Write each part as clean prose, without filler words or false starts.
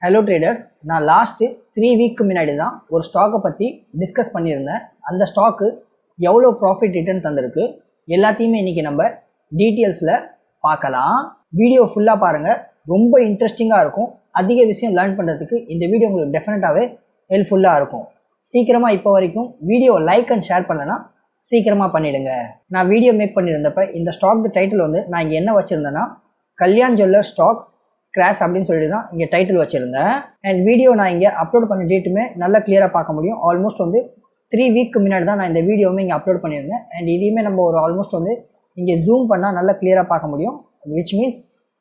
Hello traders, நான் last 3 week முன்னாடி தான் ஒரு ஸ்டாக்கை பற்றி டிஸ்கஸ் பண்ணியிருந்தேன். அந்த ஸ்டாக்கு எவ்வளோ ப்ராஃபிட் ரிட்டர்ன் தந்திருக்கு எல்லாத்தையுமே இன்றைக்கி நம்ம டீட்டெயில்ஸில் பார்க்கலாம். வீடியோ ஃபுல்லாக பாருங்கள், ரொம்ப இன்ட்ரெஸ்டிங்காக இருக்கும். அதிக விஷயம் லேர்ன் பண்ணுறதுக்கு இந்த வீடியோ உங்களுக்கு டெஃபினட்டாகவே ஹெல்ப்ஃபுல்லாக இருக்கும். சீக்கிரமாக இப்போ வரைக்கும் வீடியோ லைக் அண்ட் ஷேர் பண்ணலைன்னா சீக்கிரமாக பண்ணிவிடுங்க. நான் வீடியோ மேக் பண்ணியிருந்தப்ப இந்த ஸ்டாக் டைட்டில் நான் இங்கே என்ன வச்சுருந்தேன்னா, கல்யாண் ஜுவல்லர் ஸ்டாக் கிராஷ் அப்படின்னு சொல்லிட்டு தான் இங்கே டைட்டில் வச்சுருந்தேன். அண்ட் வீடியோ நான் இங்கே அப்லோட் பண்ண டேட்டுமே நல்லா கிளியராக பார்க்க முடியும். ஆல்மோஸ்ட் 3 வீக்கு முன்னாடி தான் நான் இந்த வீடியோவுமே இங்கே அப்லோட் பண்ணியிருந்தேன். அண்ட் இதையுமே நம்ம ஒரு ஆல்மோஸ்ட் இங்கே ஜூம் பண்ணால் நல்லா கிளியராக பார்க்க முடியும். விச் மீன்ஸ்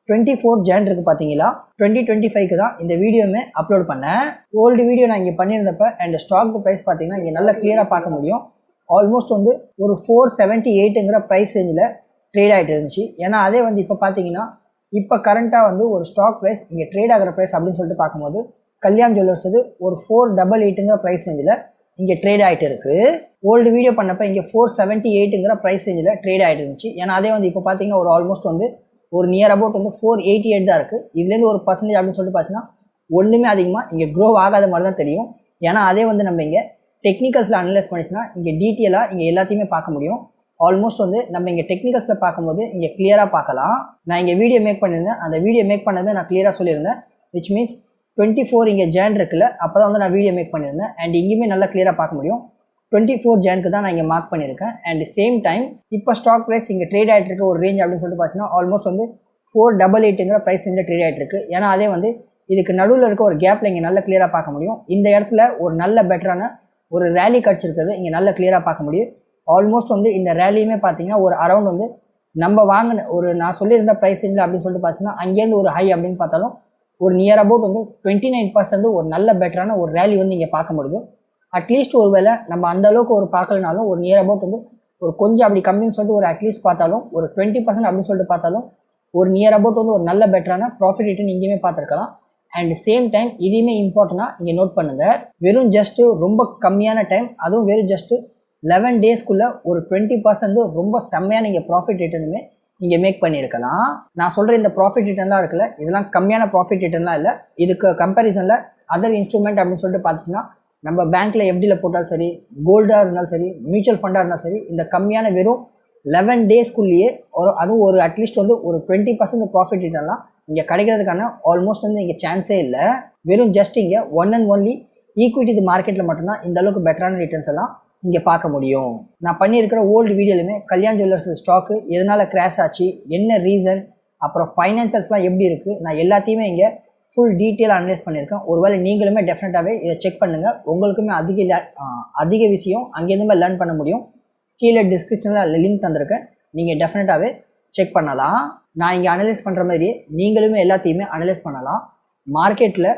24 ஜான் இருக்குது பார்த்தீங்களா, 2025 தான் இந்த வீடியோவுமே அப்லோட் பண்ணேன். ஓல்டு வீடியோ நான் இங்கே பண்ணியிருந்தப்ப அண்ட் ஸ்டாக் ப்ரைஸ் பார்த்தீங்கன்னா இங்கே நல்லா கிளியராக பார்க்க முடியும். ஆல்மோஸ்ட் ஒரு 478ங்கிற ப்ரைஸ் ரேஞ்சில் ட்ரேட் ஆகிட்டு இருந்துச்சு. ஏன்னா அதே இப்போ பார்த்தீங்கன்னா இப்போ கரண்ட்டாக ஒரு ஸ்டாக் ப்ரைஸ் இங்கே ட்ரேட் ஆகிற ப்ரைஸ் அப்படின்னு சொல்லிட்டு பார்க்கும்போது கல்யாண் ஜுவல்லர்ஸ் 488ங்கிற ப்ரைஸ் ரேஞ்சில் இங்கே ட்ரேட் ஆகிட்டு இருக்குது. ஓல்டு வீடியோ பண்ணப்போ இங்கே 478ங்கிற ப்ரைஸ் ரேஞ்சில் ட்ரேட் ஆகிட்டு இருந்துச்சு. ஏன்னா அதே இப்போ பார்த்தீங்கன்னா ஒரு ஆல்மோஸ்ட் ஒரு நியர் அபவுட் 488 தான் இருக்குது. இதுலேருந்து ஒரு பர்சன்டேஜ் அப்படின்னு சொல்லிட்டு பார்த்தீங்கன்னா ஒன்றுமே அதிகமாக இங்கே க்ரோ ஆகாத மாதிரி தான் தெரியும். ஏன்னா அதே நம்ம இங்கே டெக்னிக்கல்ஸில் அனலைஸ் பண்ணிச்சுன்னா இங்கே டீட்டெயிலாக இங்கே எல்லாத்தையுமே பார்க்க முடியும். ஆல்மோஸ்ட் நம்ம இங்கே டெக்னிக்கல்ஸில் பார்க்கும்போது இங்கே கிளியராக பார்க்கலாம். நான் இங்கே வீடியோ மேக் பண்ணியிருந்தேன். அந்த வீடியோ மேக் பண்ணதை நான் கிளியராக சொல்லியிருந்தேன். விச் மீன்ஸ் 24 இங்கே ஜான் இருக்குல்ல, அப்போ தான் நான் வீடியோ மேக் பண்ணியிருந்தேன். அண்ட் இங்கேயுமே நல்லா கிளியராக பார்க்க முடியும். 24 ஜானுக்கு தான் நான் இங்கே மார்க் பண்ணியிருக்கேன். அண்ட் சேம் டைம் இப்போ ஸ்டாக் ப்ரைஸ் இங்கே ட்ரேட் ஆகிட்டு இருக்க ஒரு ரேஞ்ச் அப்படின்னு சொல்லிட்டு பார்த்தீங்கன்னா ஆல்மோஸ்ட் 488ங்கிற ப்ரைஸ் ரேஞ்சில் ட்ரேட் ஆகிட்டு இருக்கு. ஏன்னா அதே இதுக்கு நடுவில் இருக்க ஒரு கேப்பில் இங்கே நல்லா கிளியராக பார்க்க முடியும். இந்த இடத்துல ஒரு நல்ல பெட்டரான ஒரு ரேலி கிடச்சிருக்கிறது இங்கே நல்லா கிளியராக பார்க்க முடியும். ஆல்மோஸ்ட் இந்த ரேலியுமே பார்த்தீங்கன்னா ஒரு அரௌண்ட் நம்ம வாங்கின ஒரு நான் சொல்லியிருந்த ப்ரைஸ் ரேஞ்சில் அப்படின்னு சொல்லிட்டு பார்த்தீங்கன்னா அங்கேருந்து ஒரு ஹை அப்படின்னு பார்த்தாலும் ஒரு நியர் அபவுட் 29% ஒரு நல்ல பெட்டரான ஒரு ரேலி இங்கே பார்க்க முடியுது. அட்லீஸ்ட் ஒரு வேளை நம்ம அந்தளவுக்கு ஒரு பார்க்கலனாலும் ஒரு நியர் அபவுட் ஒரு கொஞ்சம் அப்படி கம்மின்னு சொல்லிட்டு ஒரு அட்லீஸ்ட் பார்த்தாலும் ஒரு 20% அப்படின்னு சொல்லிட்டு பார்த்தாலும் ஒரு நியர் அபவுட் ஒரு நல்ல பெட்டரான ப்ராஃபிட் ரிட்டர்ன் இங்கேயுமே பார்த்துருக்கலாம். அண்ட் சேம் டைம் இதையுமே இம்பார்ட்டண்ட்டாக இங்கே நோட் பண்ணுங்கள். வெறும் ஜஸ்ட்டு ரொம்ப கம்மியான டைம், அதுவும் வெறும் ஜஸ்ட்டு 11 டேஸ்க்குள்ளே ஒரு 20% ரொம்ப செம்மையாக நீங்கள் ப்ராஃபிட் ரிட்டர்னுமே நீங்கள் மேக் பண்ணியிருக்கலாம். நான் சொல்கிற இந்த ப்ராஃபிட் ரிட்டர்ன்லாம் இருக்குல்ல, இதெல்லாம் கம்மியான ப்ராஃபிட் ரிட்டர்ன்லாம் இல்லை. இதுக்கு கம்பேரிசனில் அதர் இன்ஸ்ட்ருமெண்ட் அப்படின்னு சொல்லிட்டு பார்த்துச்சுன்னா நம்ம பேங்க்கில் எஃப்டியில் போட்டாலும் சரி, கோல்டாக இருந்தாலும் சரி, மியூச்சுவல் ஃபண்டாக இருந்தாலும் சரி, இந்த கம்மியான வெறும் 11 டேஸ்க்குள்ளேயே அதுவும் ஒரு அட்லீஸ்ட் ஒரு 20% ப்ராஃபிட் ரிட்டர்ன்லாம் இங்கே கிடைக்கிறதுக்கான ஆல்மோஸ்ட் இங்கே சான்ஸே இல்லை. வெறும் ஜஸ்ட் இங்கே ஒன் அண்ட் ஒன்லி ஈக்விட்டி மார்க்கெட்டில் மட்டும்தான் இந்த அளவுக்கு பெட்டரான ரிட்டர்ன்ஸ் எல்லாம் இங்கே பார்க்க முடியும். நான் பண்ணியிருக்கிற ஓல்டு வீடியோலையுமே கல்யாண் ஜுவல்லர்ஸ் ஸ்டாக்கு எதனால் கிராஷ் ஆச்சு, என்ன ரீசன், அப்புறம் ஃபைனான்சியல்ஸ்லாம் எப்படி இருக்குது, நான் எல்லாத்தையுமே இங்கே ஃபுல் டீட்டெயில் அனலைஸ் பண்ணியிருக்கேன். ஒருவேளை நீங்களுமே டெஃபினட்டாகவே இதை செக் பண்ணுங்கள். உங்களுக்குமே அதிக விஷயம் அங்கேருந்துமே லேர்ன் பண்ண முடியும். கீழே டிஸ்கிரிப்ஷனில் லிங்க் தந்திருக்கேன், நீங்கள் டெஃபினட்டாகவே செக் பண்ணலாம். நான் இங்கே அனலைஸ் பண்ணுற மாதிரி நீங்களுமே எல்லாத்தையுமே அனலைஸ் பண்ணலாம். மார்க்கெட்டில்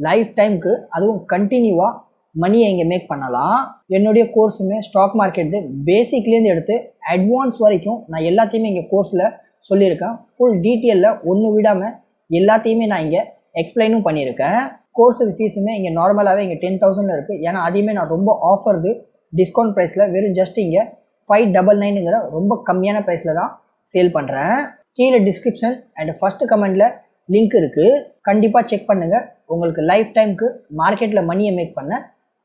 லைஃப் டைமுக்கு அதுவும் கண்டினியூவாக மணியை இங்கே மேக் பண்ணலாம். என்னுடைய கோர்ஸுமே ஸ்டாக் மார்க்கெட்டு பேசிக்லேருந்து எடுத்து அட்வான்ஸ் வரைக்கும் நான் எல்லாத்தையுமே இங்கே கோர்ஸில் சொல்லியிருக்கேன். ஃபுல் டீட்டெயிலில் ஒன்று விடாமல் எல்லாத்தையுமே நான் இங்கே எக்ஸ்பிளைனும் பண்ணியிருக்கேன். கோர்ஸுக்கு ஃபீஸுமே இங்கே நார்மலாகவே இங்கே 10,000 இருக்குது. ஏன்னா அதையுமே நான் ரொம்ப ஆஃபர்து டிஸ்கவுண்ட் ப்ரைஸில் வெறும் ஜஸ்ட் இங்கே 599ங்கிற ரொம்ப கம்மியான ப்ரைஸில் தான் சேல் பண்ணுறேன். கீழே டிஸ்கிரிப்ஷன் அண்ட் ஃபஸ்ட்டு கமெண்டில் லிங்க் இருக்குது, கண்டிப்பாக செக் பண்ணுங்கள். உங்களுக்கு லைஃப் டைமுக்கு மார்க்கெட்டில் மணியை மேக் பண்ண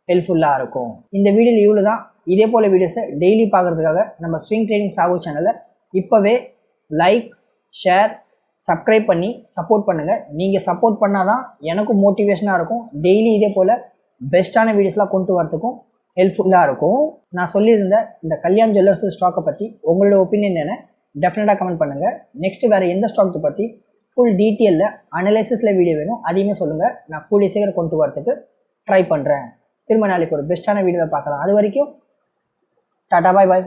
ஹெல்ப்ஃபுல்லாக இருக்கும். இந்த வீடியோவில் இவ்வளோ தான். இதே போல் வீடியோஸை டெய்லி பார்க்குறதுக்காக நம்ம ஸ்விங் ட்ரேடிங் சாகுல் சேனலை இப்போவே லைக், ஷேர், சப்ஸ்கிரைப் பண்ணி சப்போர்ட் பண்ணுங்கள். நீங்கள் சப்போர்ட் பண்ணால் தான் எனக்கும் மோட்டிவேஷனாக இருக்கும். டெய்லி இதே போல் பெஸ்ட்டான வீடியோஸ்லாம் கொண்டு வரதுக்கும் ஹெல்ப்ஃபுல்லாக இருக்கும். நான் சொல்லியிருந்த இந்த கல்யாண் ஜுவல்லர்ஸ் ஸ்டாக்கை பற்றி உங்களோட ஒப்பீனியன் என்ன டெஃபினட்டாக கமெண்ட் பண்ணுங்கள். நெக்ஸ்ட்டு வேறு எந்த ஸ்டாக்கை பற்றி ஃபுல் டீட்டெயிலில் அனலைசிஸில் வீடியோ வேணும் அதையுமே சொல்லுங்கள். நான் கூடிய சீக்கிரம் கொண்டு வரதுக்கு ட்ரை பண்ணுறேன். திரும்ப நாளைக்கு ஒரு பெஸ்ட்டான வீடியோவில் பார்க்கலாம். அது வரைக்கும் டாடா, பாய் பாய்.